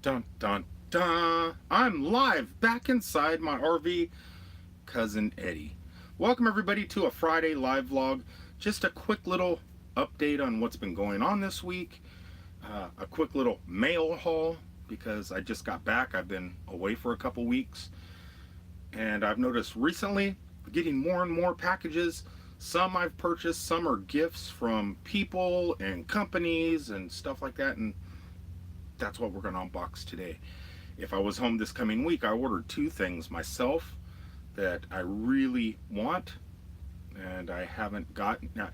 Dun dun dun. I'm live back inside my RV, Cousin Eddie. Welcome everybody to a Friday live vlog. Just a quick little update on what's been going on this week. A quick little mail haul because I just got back. I've been away for a couple weeks. And I've noticed recently getting more and more packages. Some I've purchased, some are gifts from people and companies and stuff like that. And that's what we're going to unbox today. If I was home this coming week, I ordered two things myself that I really want and I haven't gotten. Now,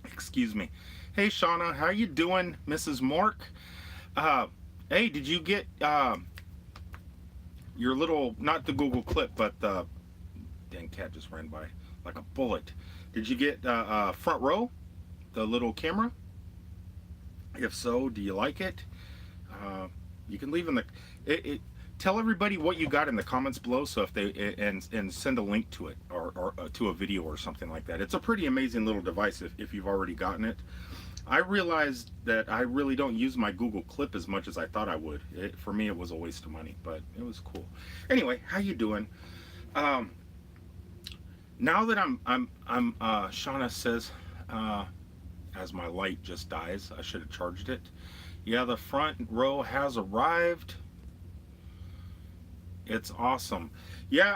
excuse me. Hey Shauna, how you doing, Mrs. Mork? Hey, did you get your little, not the Google clip, but the dang cat just ran by like a bullet. Did you get front row, the little camera? If so, do you like it? You can leave in the tell everybody what you got in the comments below, so if they and send a link to it or to a video or something like that. It's a pretty amazing little device if you've already gotten it. I realized that I really don't use my Google Clip as much as I thought I would. For me, it was a waste of money, but it was cool. Anyway, how you doing? Now that I'm Shauna says, as my light just dies, I should have charged it. Yeah, the front row has arrived. It's awesome. Yeah,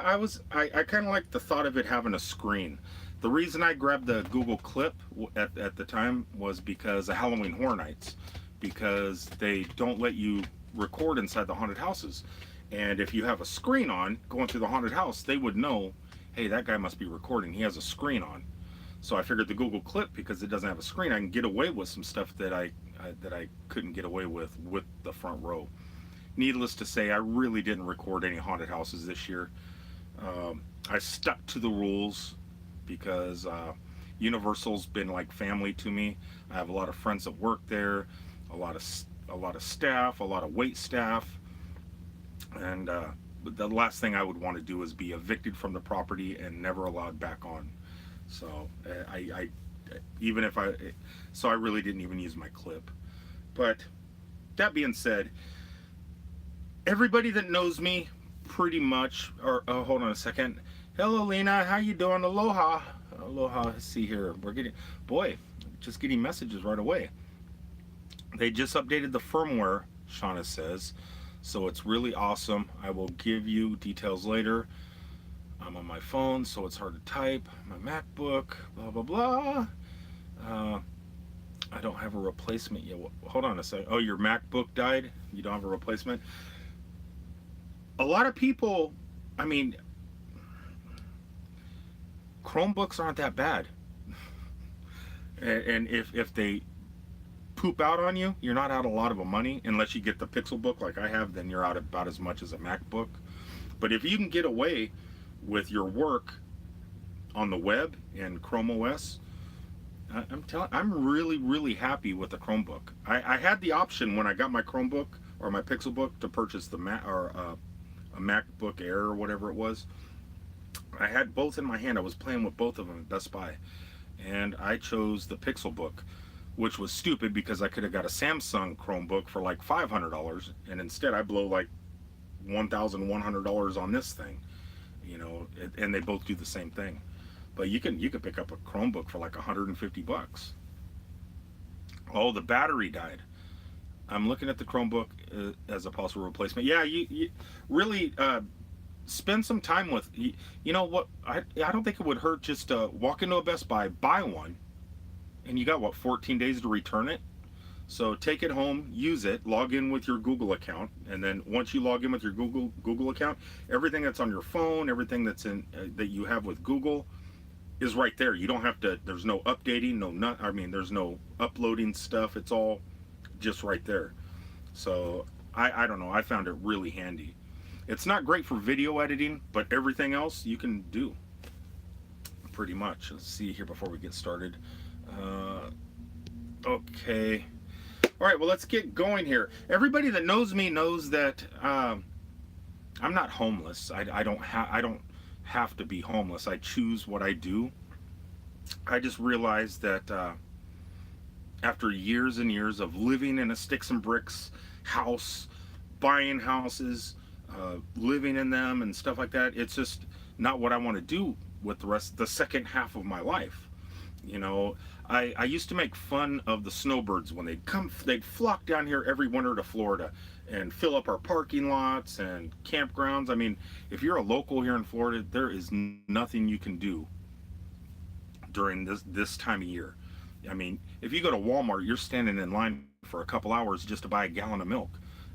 I kind of like the thought of it having a screen. The reason I grabbed the Google Clip at the time was because of Halloween Horror Nights, because they don't let you record inside the haunted houses. And if you have a screen on going through the haunted house, they would know, hey, that guy must be recording. He has a screen on. So I figured the Google Clip, because it doesn't have a screen, I can get away with some stuff that I couldn't get away with the front row. Needless to say, I really didn't record any haunted houses this year. I stuck to the rules because Universal's been like family to me. I have a lot of friends that work there, a lot of staff, a lot of wait staff, and the last thing I would want to do is be evicted from the property and never allowed back on. So I really didn't even use my clip. But that being said, everybody that knows me pretty much, or hold on a second. Hello Lena, how you doing? Aloha. Aloha. Let's see here. We're getting, boy, just getting messages right away. They just updated the firmware, Shauna says. So it's really awesome. I will give you details later. I'm on my phone, so it's hard to type. My MacBook, blah, blah, blah. I don't have a replacement yet. Hold on a second. Oh, your MacBook died? You don't have a replacement? A lot of people, I mean, Chromebooks aren't that bad. And if they poop out on you, you're not out a lot of money. Unless you get the Pixelbook like I have, then you're out about as much as a MacBook. But if you can get away with your work on the web and Chrome OS, I'm really happy with the Chromebook. I had the option when I got my Chromebook or my Pixelbook to purchase the a MacBook Air or whatever it was. I had both in my hand. I was playing with both of them at Best Buy, and I chose the Pixelbook, which was stupid because I could have got a Samsung Chromebook for like $500, and instead I blow like $1,100 on this thing. You know, and they both do the same thing. But you can pick up a Chromebook for like 150 bucks. Oh, the battery died. I'm looking at the Chromebook as a possible replacement. Yeah, you really spend some time with. You know what? I don't think it would hurt just to walk into a Best Buy, buy one, and you got what, 14 days to return it. So take it home, use it, log in with your Google account, and then once you log in with your Google account, everything that's on your phone, everything that's in that you have with Google, is right there. You don't have to. There's no updating, there's no uploading stuff. It's all just right there. So I don't know. I found it really handy. It's not great for video editing, but everything else you can do pretty much. Let's see here before we get started. Okay. All right, well, let's get going here. Everybody that knows me knows that I'm not homeless. I don't have to be homeless. I choose what I do. I just realized that after years and years of living in a sticks and bricks house, buying houses, living in them and stuff like that. It's just not what I want to do with the second half of my life. You know, I used to make fun of the snowbirds when they'd flock down here every winter to Florida and fill up our parking lots and campgrounds. I mean, if you're a local here in Florida, there is nothing you can do during this time of year. I mean, if you go to Walmart, you're standing in line for a couple hours just to buy a gallon of milk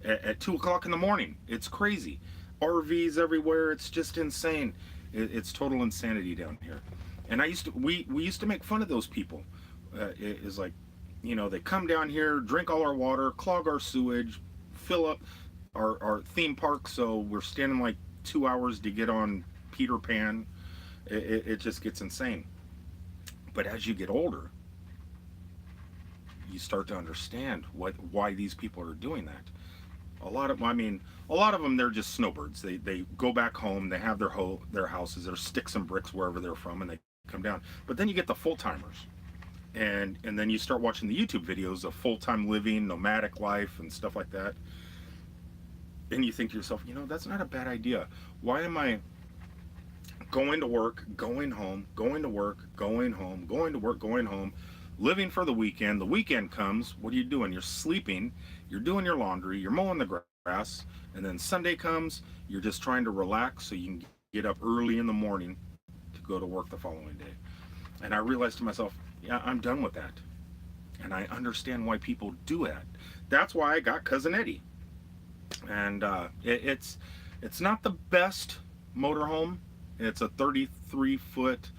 at 2 o'clock in the morning. It's crazy. RVs everywhere. It's just insane. It's total insanity down here. And we used to make fun of those people. It is like, you know, they come down here, drink all our water, clog our sewage, fill up our theme park. So we're standing like 2 hours to get on Peter Pan. It just gets insane. But as you get older, you start to understand why these people are doing that. A lot of them, they're just snowbirds. They go back home, they have their houses, their sticks and bricks wherever they're from, and they come down. But then you get the full timers, and then you start watching the YouTube videos of full time living, nomadic life, and stuff like that. And you think to yourself, you know, that's not a bad idea. Why am I going to work, going home, going to work, going home, going to work, going home, living for the weekend? The weekend comes, what are you doing? You're sleeping, you're doing your laundry, you're mowing the grass, and then Sunday comes, you're just trying to relax so you can get up early in the morning to go to work the following day. And I realized to myself, yeah, I'm done with that. And I understand why people do that. That's why I got Cousin Eddie. And it's not the best motorhome. It's a 33-foot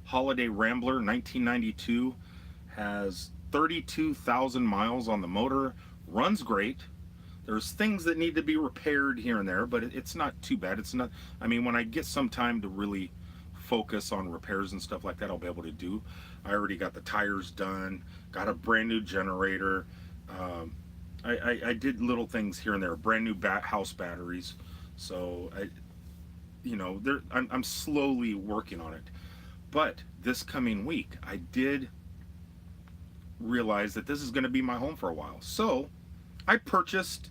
Holiday Rambler, 1992. Has 32,000 miles on the motor. Runs great. There's things that need to be repaired here and there, but it's not too bad. It's not. I mean, when I get some time to really focus on repairs and stuff like that, I'll be able to do. I already got the tires done. Got a brand new generator. I did little things here and there. Brand new house batteries. So I'm slowly working on it. But this coming week, I did realize that this is going to be my home for a while. So I purchased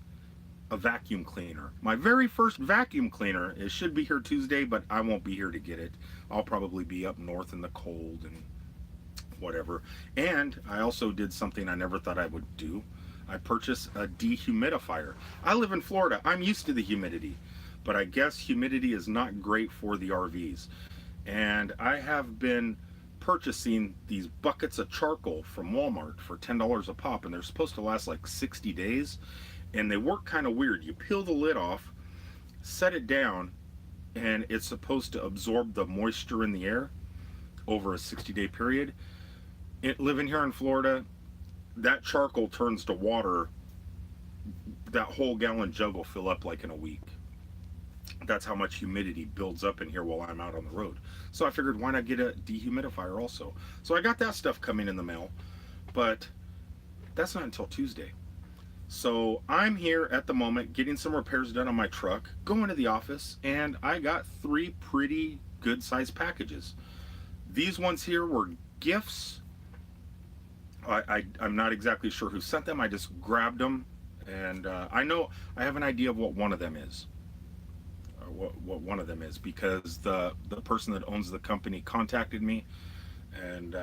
a vacuum cleaner. My very first vacuum cleaner. It should be here Tuesday, but I won't be here to get it. I'll probably be up north in the cold and whatever. And I also did something I never thought I would do. I purchased a dehumidifier. I live in Florida. I'm used to the humidity, but I guess humidity is not great for the RVs. And I have been purchasing these buckets of charcoal from Walmart for $10 a pop, and they're supposed to last like 60 days. And they work kind of weird. You peel the lid off, set it down, and it's supposed to absorb the moisture in the air over a 60-day period. Living here in Florida, that charcoal turns to water. That whole gallon jug will fill up like in a week. That's how much humidity builds up in here while I'm out on the road. So I figured, why not get a dehumidifier also? So I got that stuff coming in the mail, but that's not until Tuesday. So I'm here at the moment getting some repairs done on my truck, going to the office, and I got 3 pretty good sized packages. These ones here were gifts. I'm not exactly sure who sent them. I just grabbed them, and I have an idea of what one of them is. What one of them is, because the person that owns the company contacted me and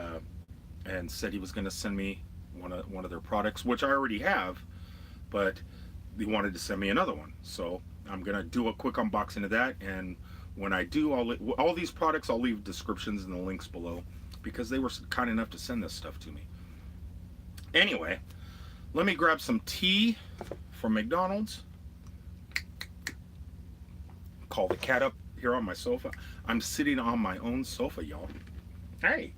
said he was going to send me one of their products, which I already have, but he wanted to send me another one. So I'm going to do a quick unboxing of that, and when I do, all these products, I'll leave descriptions and the links below, because they were kind enough to send this stuff to me. Anyway, let me grab some tea from McDonald's. Call the cat up here on my sofa. I'm sitting on my own sofa, y'all. Hey,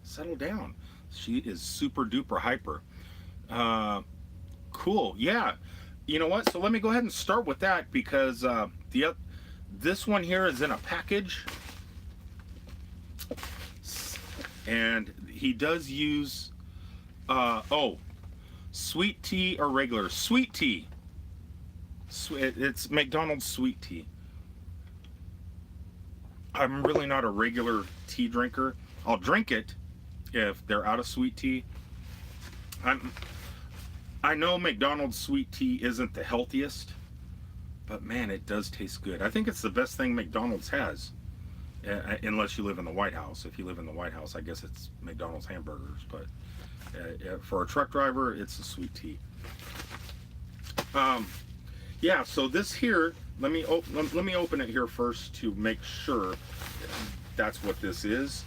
settle down. She is super duper hyper. Cool. Yeah. You know what? So let me go ahead and start with that, because this one here is in a package, and he does use sweet tea or regular sweet tea. It's McDonald's sweet tea. I'm really not a regular tea drinker. I'll drink it if they're out of sweet tea, I'm I know McDonald's sweet tea isn't the healthiest, but man, it does taste good. I think it's the best thing McDonald's has, unless you live in the White House. If you live in the White House, I guess it's McDonald's hamburgers. But for a truck driver, it's the sweet tea. Um, yeah. So this here, let me open it here first to make sure that's what this is,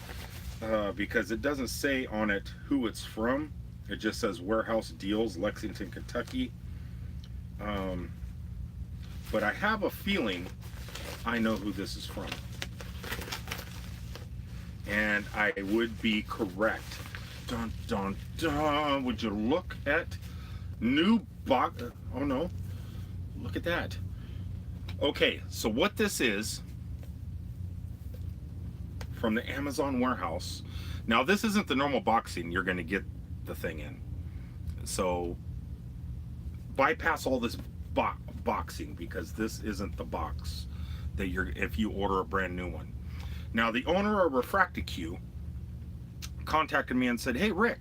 because it doesn't say on it who it's from. It just says Warehouse Deals, Lexington, Kentucky. Um, but I have a feeling I know who this is from. And I would be correct. Dun, dun, dun. Would you look at new box? Oh no. Look at that. Okay, so what this is from the Amazon warehouse. Now, this isn't the normal boxing you're going to get the thing in. So bypass all this boxing, because this isn't the box that you're if you order a brand new one. Now, the owner of Refractic-Q contacted me and said, "Hey, Rick,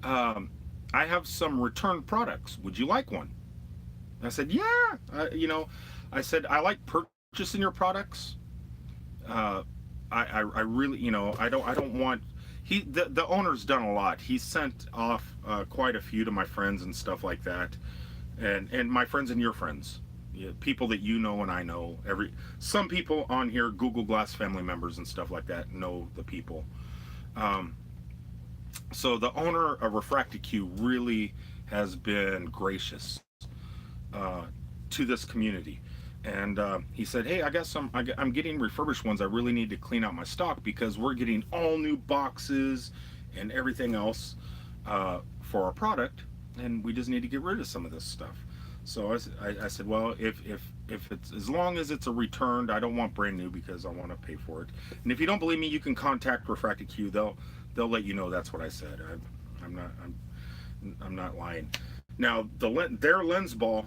I have some returned products. Would you like one?" I said, "Yeah." I said, "I like purchasing your products. I really, I don't want." The owner's done a lot. He sent off quite a few to my friends and stuff like that, and my friends and your friends, people that you know and I know. Some people on here, Google Glass family members and stuff like that, know the people. So the owner of Refractic-Q really has been gracious to this community. And he said, "Hey, I guess I'm getting refurbished ones. I really need to clean out my stock because we're getting all new boxes and everything else for our product, and we just need to get rid of some of this stuff." So I said, "Well, if it's, as long as it's a returned, I don't want brand new because I want to pay for it. And if you don't believe me, you can contact Refractic-Q. They'll let you know that's what I said. I'm not lying." Now, their lens ball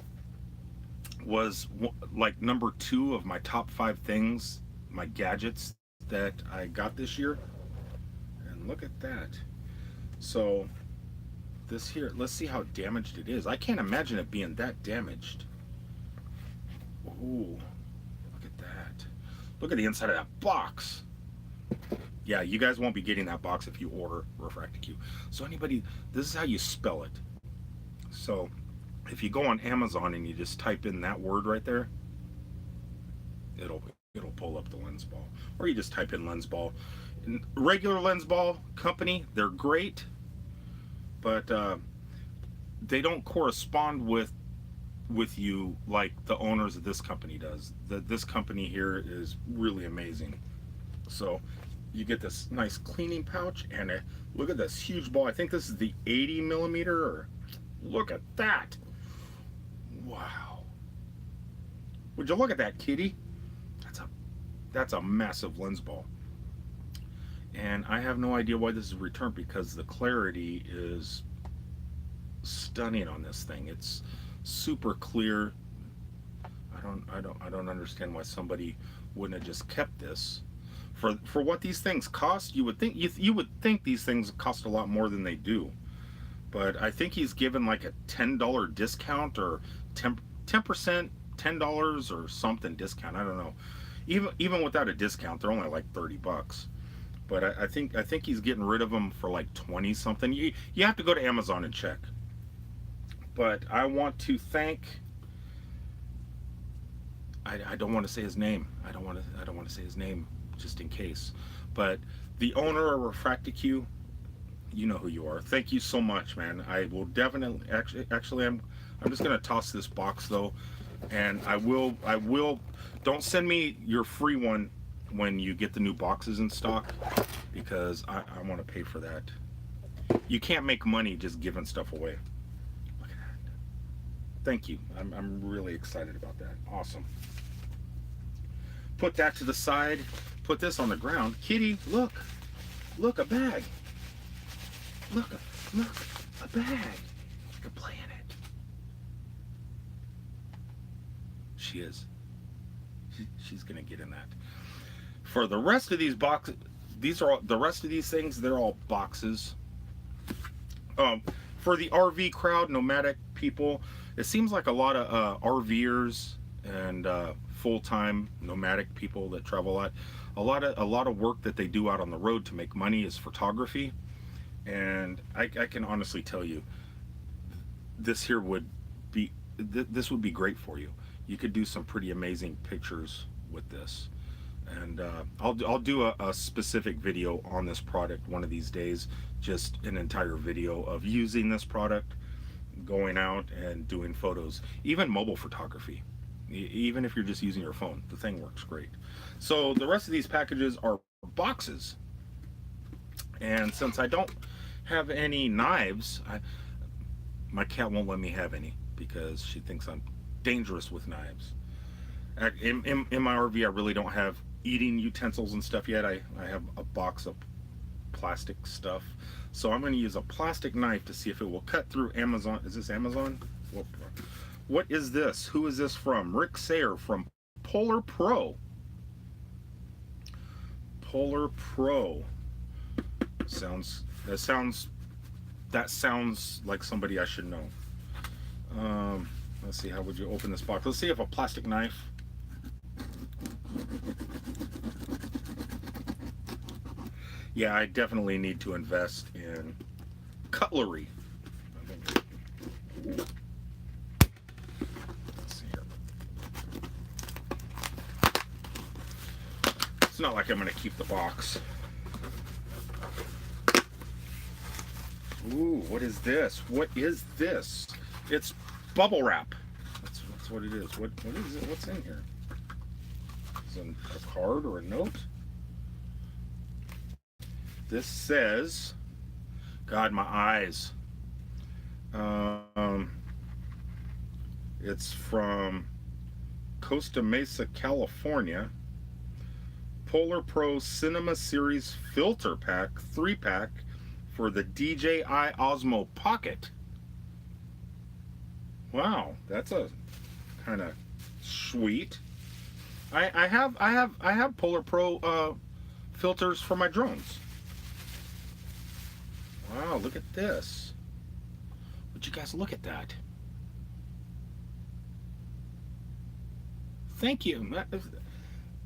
was like number 2 of my top 5 things, my gadgets that I got this year. And look at that. So this here, let's see how damaged it is. I can't imagine it being that damaged. Ooh, look at that. Look at the inside of that box. Yeah, you guys won't be getting that box if you order Refractic-Q. So this is how you spell it. So if you go on Amazon and you just type in that word right there, it'll pull up the lens ball. Or you just type in lens ball. Regular lens ball company, they're great, but they don't correspond with you like the owners of this company does. This company here is really amazing. So you get this nice cleaning pouch, and look at this huge ball. I think this is the 80 millimeter. Look at that. Wow. Would you look at that, kitty? That's a massive lens ball. And I have no idea why this is returned, because the clarity is stunning on this thing. It's super clear. I don't understand why somebody wouldn't have just kept this. For what these things cost, you would think these things cost a lot more than they do. But I think he's given like a $10 discount, or 10%, $10 or something discount. I don't know. Even without a discount, they're only like $30. But I think he's getting rid of them for like 20 something. You have to go to Amazon and check. But I want to thank. I don't want to say his name. I don't want to say his name just in case. But the owner of Refractic-Q, you know who you are. Thank you so much, man. I will definitely actually I'm just gonna toss this box though, and I will don't send me your free one when you get the new boxes in stock, because I want to pay for that. You can't make money just giving stuff away. Look at that. Thank you. I'm really excited about that. Awesome. Put that to the side. Put this on the ground. Kitty, look, a bag. Look, a bag. You can play in it. She is. She's gonna get in that. For the rest of these boxes, the rest of these things, they're all boxes. for the RV crowd, nomadic people, it seems like a lot of RVers and full-time nomadic people that travel a lot. A lot of work that they do out on the road to make money is photography, and I can honestly tell you, this here would be this would be great for you. You could do some pretty amazing pictures with this, and I'll do a specific video on this product one of these days, just an entire video of using this product, going out and doing photos, even mobile photography. Even if you're just using your phone, the thing works great. So the rest of these packages are boxes, and since I don't have any knives, my cat won't let me have any because she thinks I'm dangerous with knives. In my RV, I really don't have eating utensils and stuff yet. I have a box of plastic stuff. So I'm going to use a plastic knife to see if it will cut through Amazon. Is this Amazon? What is this? Who is this from? Rick Sayer from Polar Pro. Polar Pro. That sounds like somebody I should know. Let's see, how would you open this box? Let's see if a plastic knife. Yeah, I definitely need to invest in cutlery. Let's see here. It's not like I'm going to keep the box. Ooh, what is this? What is this? It's bubble wrap. That's what it is. What is it? What's in here? Is it a card or a note? This says, God, my eyes. It's from Costa Mesa, California. Polar Pro Cinema Series Filter Pack, 3-pack for the DJI Osmo Pocket. Wow, that's a kind of sweet. I have Polar Pro filters for my drones. Wow, look at this. Would you guys look at that? Thank you.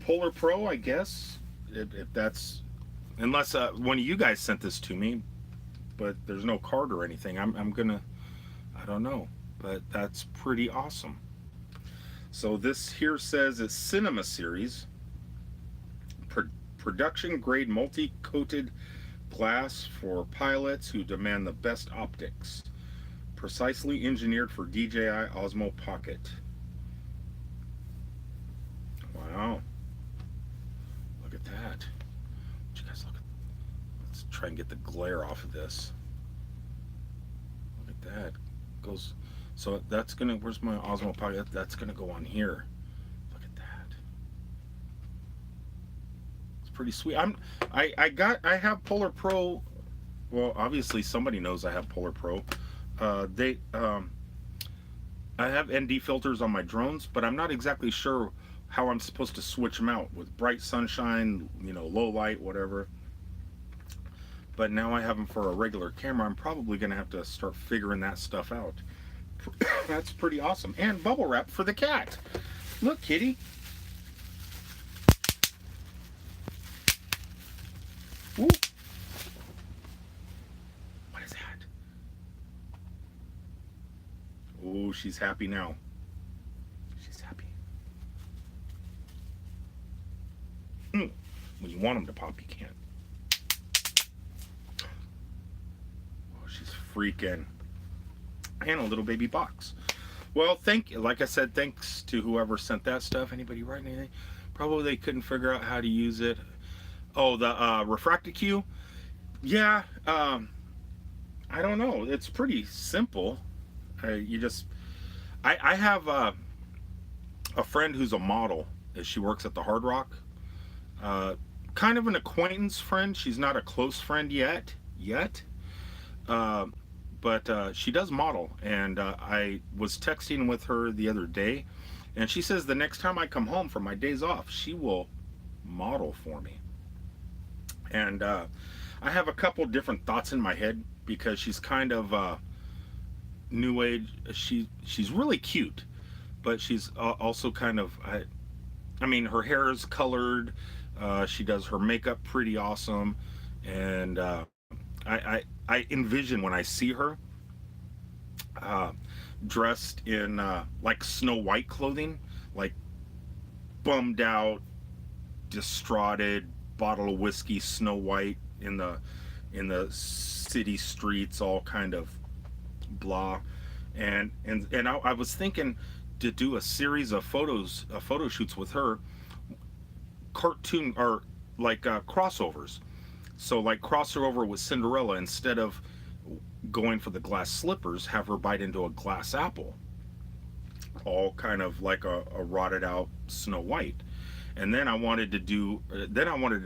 Polar Pro, I guess, if that's, unless one of you guys sent this to me, but there's no card or anything. I'm gonna, I don't know, but that's pretty awesome. So this here says it's Cinema Series, production grade multi-coated glass for pilots who demand the best optics. Precisely engineered for DJI Osmo Pocket. Wow. Look at that. Would you guys look at, let's try and get the glare off of this. Look at that. Goes, so that's gonna, where's my Osmo Pocket? That's gonna go on here. Look at that. It's pretty sweet. I have Polar Pro. Well, obviously somebody knows I have Polar Pro. I have ND filters on my drones, but I'm not exactly sure how I'm supposed to switch them out with bright sunshine, low light, whatever. But now I have them for a regular camera. I'm probably going to have to start figuring that stuff out. That's pretty awesome. And bubble wrap for the cat. Look, kitty. Ooh. What is that? Oh, she's happy now. She's happy. When you want them to pop, you can't. Oh, she's freaking. And a little baby box. Well, like I said, thanks to whoever sent that stuff. Anybody writing anything? Probably they couldn't figure out how to use it. Oh, the Refracticue. Yeah, I don't know. It's pretty simple. I have a friend who's a model. She works at the Hard Rock. Kind of an acquaintance friend. She's not a close friend yet. But she does model, and I was texting with her the other day, and she says the next time I come home from my days off, she will model for me. And I have a couple different thoughts in my head because she's kind of new age. She's really cute, but she's also kind of I mean, her hair is colored. She does her makeup pretty awesome, and I envision when I see her uh, dressed in like Snow White clothing, like bummed out, distraughted, bottle of whiskey, Snow White in the city streets, all kind of blah. I was thinking to do a series of photo shoots with her, cartoon or like crossovers. So like cross her over with Cinderella instead of going for the glass slippers, have her bite into a glass apple, all kind of like a rotted out Snow White. And then I wanted to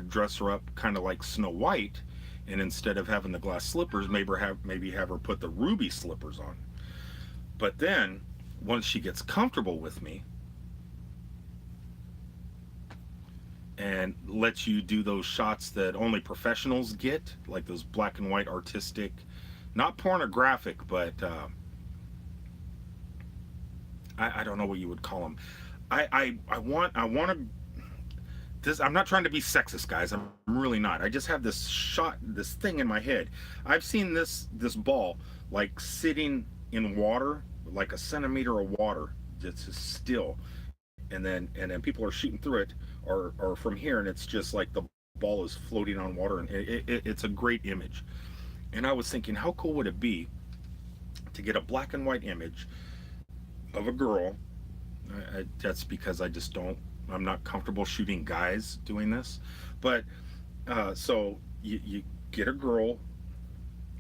dress her up kind of like Snow White, and instead of having the glass slippers, maybe have her put the ruby slippers on. But then once she gets comfortable with me and lets you do those shots that only professionals get, like those black and white artistic, not pornographic, but I don't know what you would call them. I want to this. I'm not trying to be sexist, guys. I'm really not. I just have this thing in my head. I've seen this ball like sitting in water, like a centimeter of water, just still, and then people are shooting through it, or from here, and it's just like the ball is floating on water, and it's a great image. And I was thinking, how cool would it be to get a black and white image of a girl? That's because I just don't. I'm not comfortable shooting guys doing this, but so you get a girl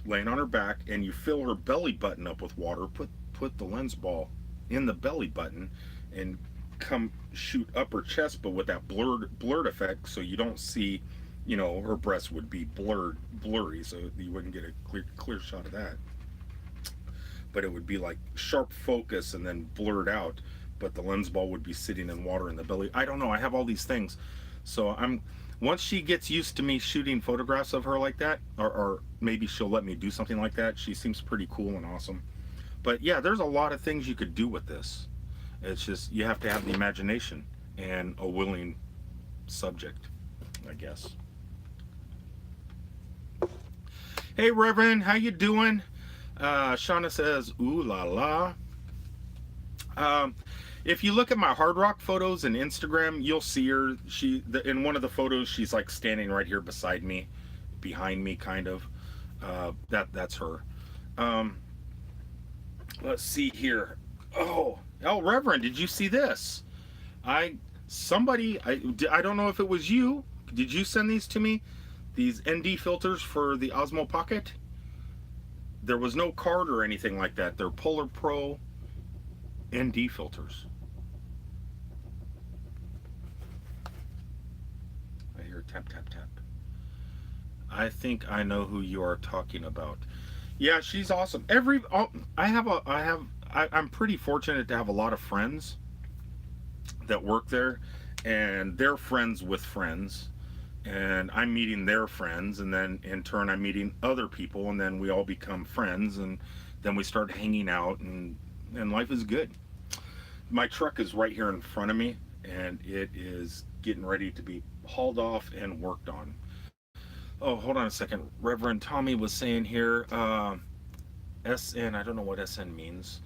laying on her back, and you fill her belly button up with water. Put the lens ball in the belly button, and come shoot up her chest, but with that blurred effect, so you don't see, her breasts would be blurry, so you wouldn't get a clear shot of that. But it would be like sharp focus and then blurred out, but the lens ball would be sitting in water in the belly. I don't know. I have all these things. So once she gets used to me shooting photographs of her like that, or maybe she'll let me do something like that. She seems pretty cool and awesome. But yeah, there's a lot of things you could do with this. It's just, you have to have the imagination and a willing subject, I guess. Hey, Reverend, how you doing? Shauna says, ooh la la. If you look at my hard rock photos and Instagram, you'll see her. In one of the photos, she's like standing right here beside me, behind me, kind of. That's her. Let's see here. Oh, Reverend, did you see this? I don't know if it was you. Did you send these to me? These ND filters for the Osmo Pocket. There was no card or anything like that. They're Polar Pro ND filters. I hear tap tap tap. I think I know who you are talking about. Yeah, she's awesome. I'm pretty fortunate to have a lot of friends that work there, and they're friends with friends, and I'm meeting their friends, and then in turn I'm meeting other people, and then we all become friends, and then we start hanging out, and life is good. My truck is right here in front of me, and it is getting ready to be hauled off and worked on. Oh, hold on a second. Reverend Tommy was saying here, SN, I don't know what SN means.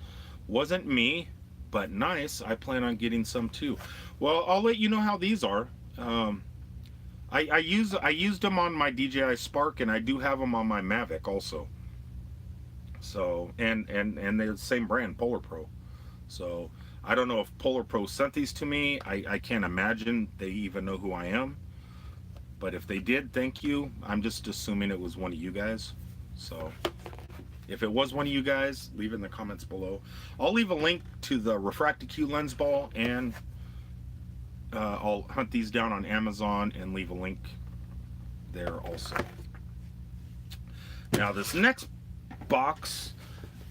Wasn't me, but nice. I plan on getting some too. Well, I'll let you know how these are. I used them on my DJI Spark, and I do have them on my Mavic also. So, and they're the same brand, Polar Pro. So I don't know if Polar Pro sent these to me. I can't imagine they even know who I am. But if they did, thank you. I'm just assuming it was one of you guys. So if it was one of you guys, leave it in the comments below. I'll leave a link to the Refracti-Q lens ball, and I'll hunt these down on Amazon and leave a link there also. Now this next box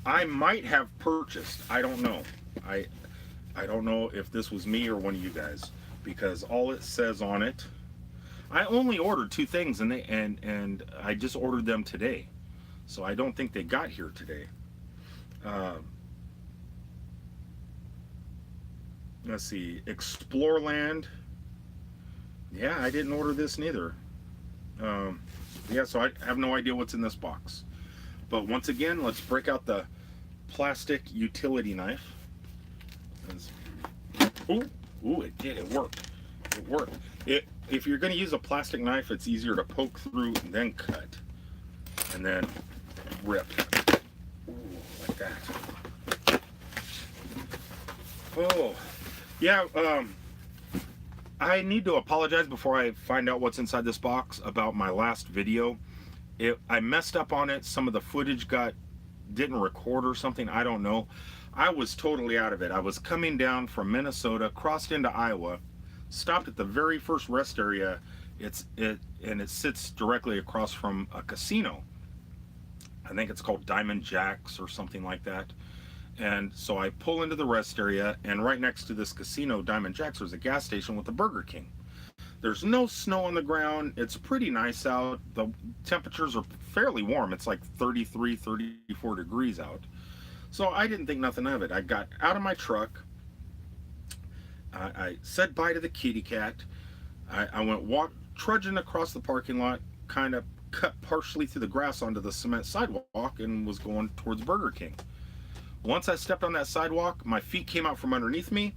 I might have purchased. I don't know. I don't know if this was me or one of you guys, because all it says on it, I only ordered 2 things, and I just ordered them today, so I don't think they got here today. Um, let's see, Explore Land. Yeah, I didn't order this neither. Um, yeah, so I have no idea what's in this box. But once again, let's break out the plastic utility knife. Ooh, ooh, it did. It worked. It worked. If you're going to use a plastic knife, it's easier to poke through and then cut, and then rip. Ooh, like that. Oh, yeah. I need to apologize before I find out what's inside this box about my last video. I messed up on it. Some of the footage didn't record or something. I don't know. I was totally out of it. I was coming down from Minnesota, crossed into Iowa, stopped at the very first rest area. And it sits directly across from a casino. I think it's called Diamond Jacks or something like that. And so I pull into the rest area, and right next to this casino, Diamond Jacks, there's a gas station with a Burger King. There's no snow on the ground. It's pretty nice out. The temperatures are fairly warm. It's like 33, 34 degrees out. So I didn't think nothing of it. I got out of my truck. I said bye to the kitty cat. I went trudging across the parking lot, kind of cut partially through the grass onto the cement sidewalk, and was going towards Burger King. Once I stepped on that sidewalk, my feet came out from underneath me.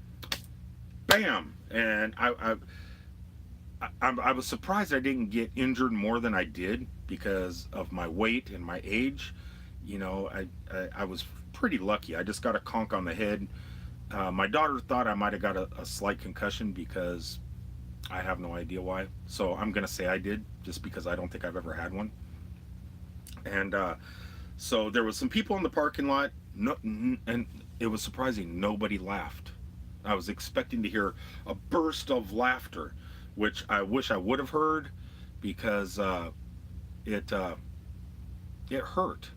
Bam! And I was surprised I didn't get injured more than I did because of my weight and my age. You know, I was pretty lucky. I just got a conk on the head. My daughter thought I might have got a slight concussion because I have no idea why. So I'm going to say I did, just because I don't think I've ever had one. And so there was some people in the parking lot, and it was surprising. Nobody laughed. I was expecting to hear a burst of laughter, which I wish I would have heard, because it hurt.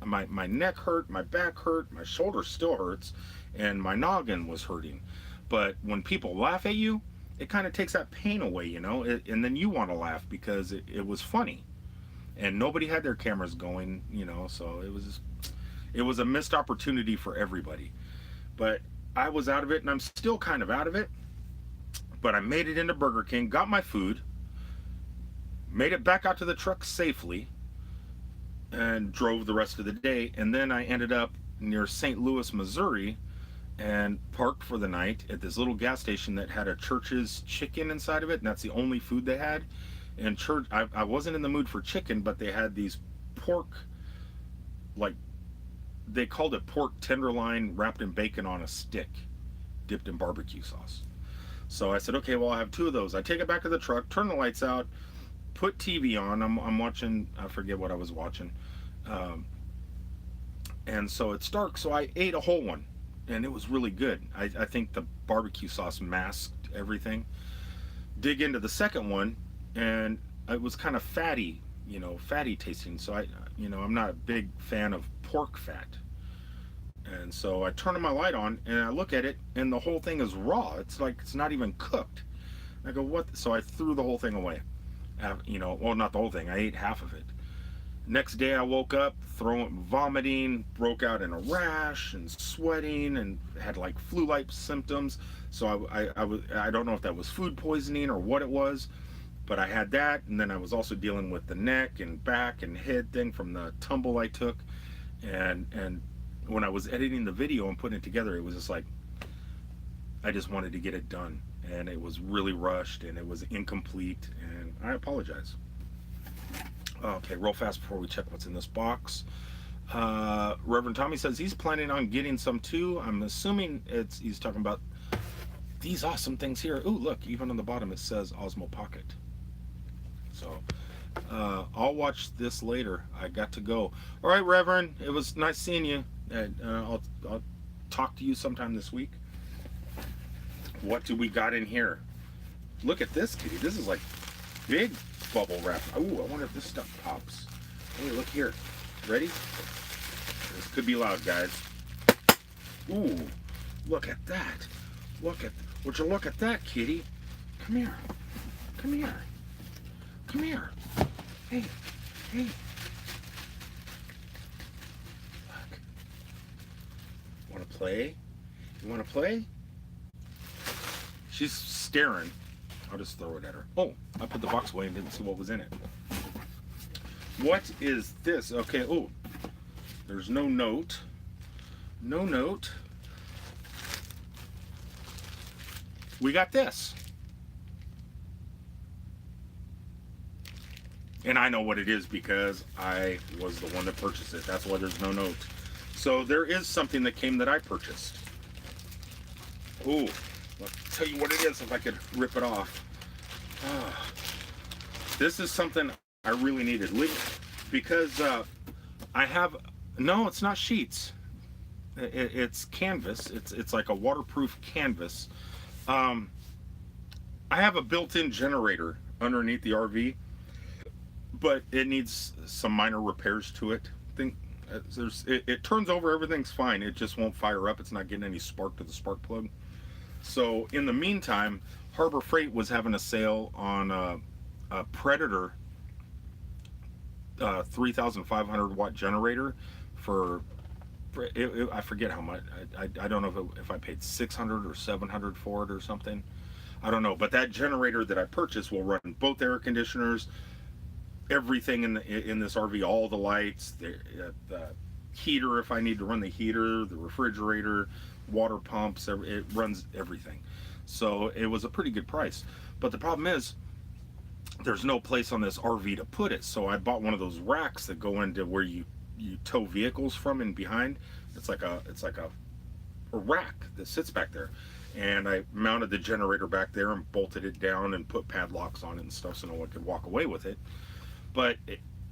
My neck hurt, my back hurt, my shoulder still hurts, and my noggin was hurting. But when people laugh at you, it kind of takes that pain away, you know, and then you want to laugh because it was funny. And nobody had their cameras going, you know, so it was a missed opportunity for everybody. But I was out of it, and I'm still kind of out of it. But I made it into Burger King, got my food, made it back out to the truck safely, and drove the rest of the day. And then I ended up near St. Louis, Missouri, and parked for the night at this little gas station that had a Church's chicken inside of it, and that's the only food they had. And church, I wasn't in the mood for chicken, but they had these pork, like, they called it pork tenderloin wrapped in bacon on a stick, dipped in barbecue sauce. So I said, okay, well, I'll have two of those. I take it back to the truck, turn the lights out, put TV on. I'm watching, I forget what I was watching. And so it's dark, so I ate a whole one, and it was really good. I think the barbecue sauce masked everything. Dig into the second one, and it was kind of fatty, you know, fatty tasting. So I'm not a big fan of pork fat. And so I turn my light on, and I look at it, and the whole thing is raw. It's like it's not even cooked. I go, what? So I threw the whole thing away. You know, well, not the whole thing. I ate half of it. Next day I woke up vomiting, broke out in a rash and sweating, and had like flu-like symptoms. So I don't know if that was food poisoning or what it was, but I had that. And then I was also dealing with the neck and back and head thing from the tumble I took. And when I was editing the video and putting it together, it was just like, I just wanted to get it done, and it was really rushed, and it was incomplete, and I apologize. Okay, real fast before we check what's in this box. Reverend Tommy says he's planning on getting some too. I'm assuming he's talking about these awesome things here. Ooh, look, even on the bottom it says Osmo Pocket. So I'll watch this later. I got to go. All right, Reverend, it was nice seeing you. I'll talk to you sometime this week. What do we got in here? Look at this, kitty. This is like big bubble wrap. Ooh, I wonder if this stuff pops. Hey, look here. Ready? This could be loud, guys. Ooh, look at that. Would you look at that, kitty? Come here. Come here. Come here. Hey. Look. Play? You want to play? She's staring. I'll just throw it at her. Oh, I put the box away and didn't see what was in it. What is this? Okay, oh, there's no note. No note. We got this. And I know what it is because I was the one that purchased it. That's why there's no note. So there is something that came that I purchased. Ooh, I'll tell you what it is if I could rip it off. Ah, this is something I really needed because I have, no, it's not sheets. It's canvas. It's like a waterproof canvas. I have a built-in generator underneath the RV, but it needs some minor repairs to it. It turns over, everything's fine. It just won't fire up. It's not getting any spark to the spark plug. So in the meantime, Harbor Freight was having a sale on a Predator 3,500 watt generator for I forget how much. I don't know if I paid 600 or 700 for it or something. I don't know, but that generator that I purchased will run both air conditioners, everything in this RV, all the lights, the heater if I need to run the heater, the refrigerator, water pumps. It runs everything. So it was a pretty good price. But the problem is, there's no place on this RV to put it. So I bought one of those racks that go into where you tow vehicles from and behind. It's like a rack that sits back there. And I mounted the generator back there and bolted it down and put padlocks on it and stuff so no one could walk away with it. But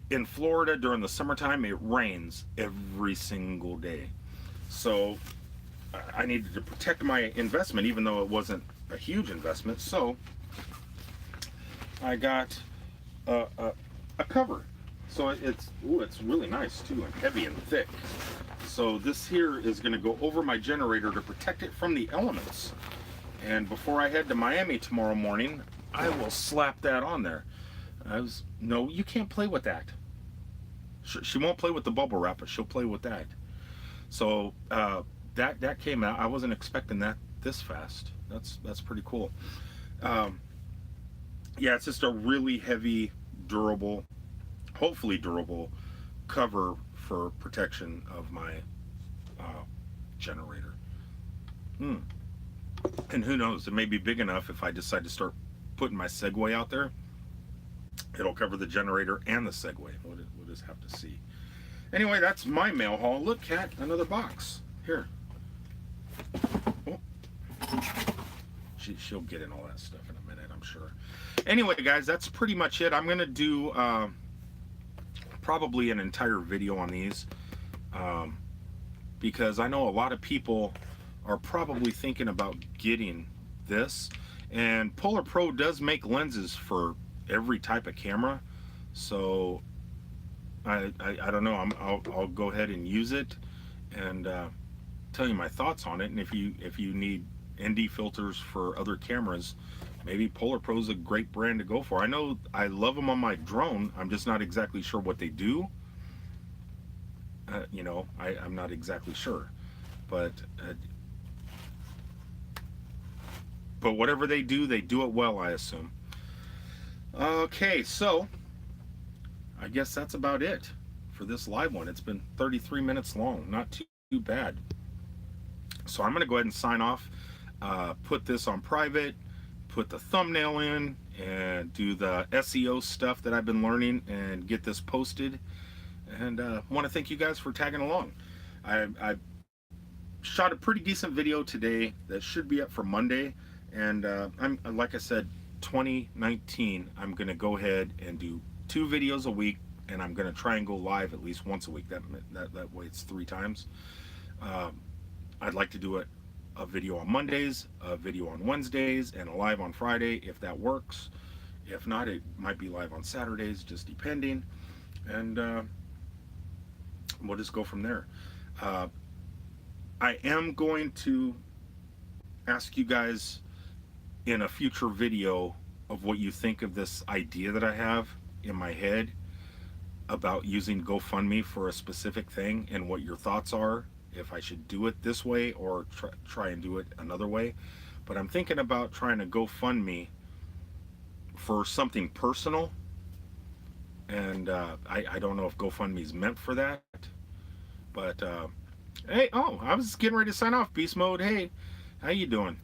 in Florida during the summertime, it rains every single day. So I needed to protect my investment, even though it wasn't a huge investment. So I got a cover. So it's really nice too, and heavy and thick. So this here is going to go over my generator to protect it from the elements. And before I head to Miami tomorrow morning, I will slap that on there. No, you can't play with that. She won't play with the bubble wrap, but she'll play with that. So that came out. I wasn't expecting that this fast. That's pretty cool. Yeah, it's just a really heavy, durable, hopefully durable cover for protection of my generator. And who knows, it may be big enough if I decide to start putting my Segway out there. It'll cover the generator and the Segway. We'll just have to see. Anyway, that's my mail haul. Look, Cat, another box. Here. Oh. She'll get in all that stuff in a minute, I'm sure. Anyway, guys, that's pretty much it. I'm going to do probably an entire video on these because I know a lot of people are probably thinking about getting this. And Polar Pro does make lenses for every type of camera, so I don't know. I'll go ahead and use it and tell you my thoughts on it. And if you need ND filters for other cameras, maybe Polar Pro's a great brand to go for. I know I love them on my drone. I'm just not exactly sure what they do. You know, I'm not exactly sure, but whatever they do it well, I assume. Okay, so I guess that's about it for this live one. It's been 33 minutes long, not too bad. So I'm going to go ahead and sign off, put this on private, put the thumbnail in, and do the SEO stuff that I've been learning and get this posted. And I want to thank you guys for tagging along. I shot a pretty decent video today that should be up for Monday. And I'm, like I said, 2019, I'm going to go ahead and do 2 videos a week, and I'm going to try and go live at least once a week. That way it's 3 times. I'd like to do a video on Mondays, a video on Wednesdays, and a live on Friday if that works. If not, it might be live on Saturdays, just depending. And we'll just go from there. I am going to ask you guys in a future video of what you think of this idea that I have in my head about using GoFundMe for a specific thing and what your thoughts are if I should do it this way or try and do it another way. But I'm thinking about trying to GoFundMe for something personal, and I don't know if GoFundMe is meant for that. But hey, oh, I was getting ready to sign off. Beast mode. Hey, how you doing?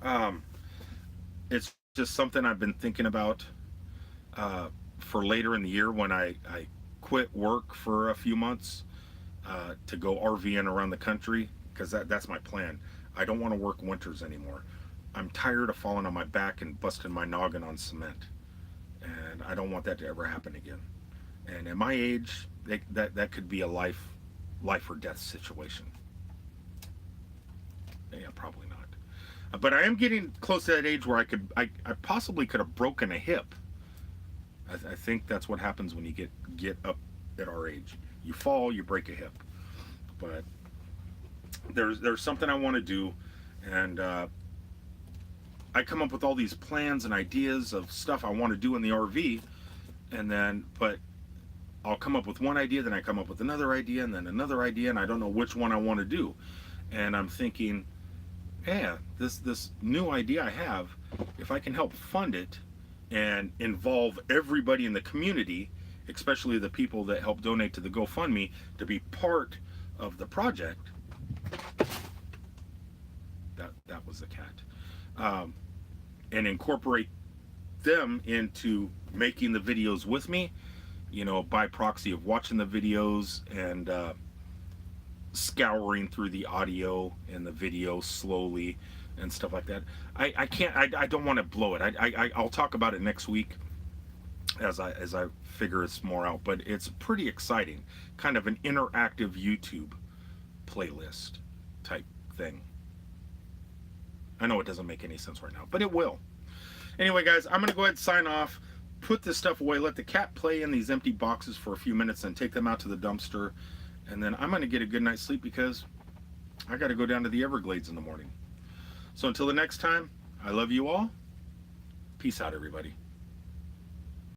Um, it's just something I've been thinking about for later in the year when I quit work for a few months to go RVing around the country, because that's my plan. I don't want to work winters anymore. I'm tired of falling on my back and busting my noggin on cement, and I don't want that to ever happen again. And at my age, that could be a life or death situation. Yeah, probably not. But I am getting close to that age where I possibly could have broken a hip. I think that's what happens when you get up at our age. You fall, you break a hip. But there's something I want to do, and I come up with all these plans and ideas of stuff I want to do in the RV, but I'll come up with one idea, then I come up with another idea, and then another idea, and I don't know which one I want to do. And I'm thinking, yeah, this new idea I have, if I can help fund it and involve everybody in the community, especially the people that help donate to the GoFundMe, to be part of the project. That was the cat. And incorporate them into making the videos with me, by proxy of watching the videos and scouring through the audio and the video slowly and stuff like that. I can't. I don't want to blow it. I'll talk about it next week as I figure it's more out. But it's pretty exciting, kind of an interactive YouTube playlist type thing. I know it doesn't make any sense right now, but it will. Anyway, guys, I'm gonna go ahead and sign off. Put this stuff away. Let the cat play in these empty boxes for a few minutes, and take them out to the dumpster. And then I'm gonna get a good night's sleep because I got to go down to the Everglades in the morning. So until the next time, I love you all. Peace out, everybody.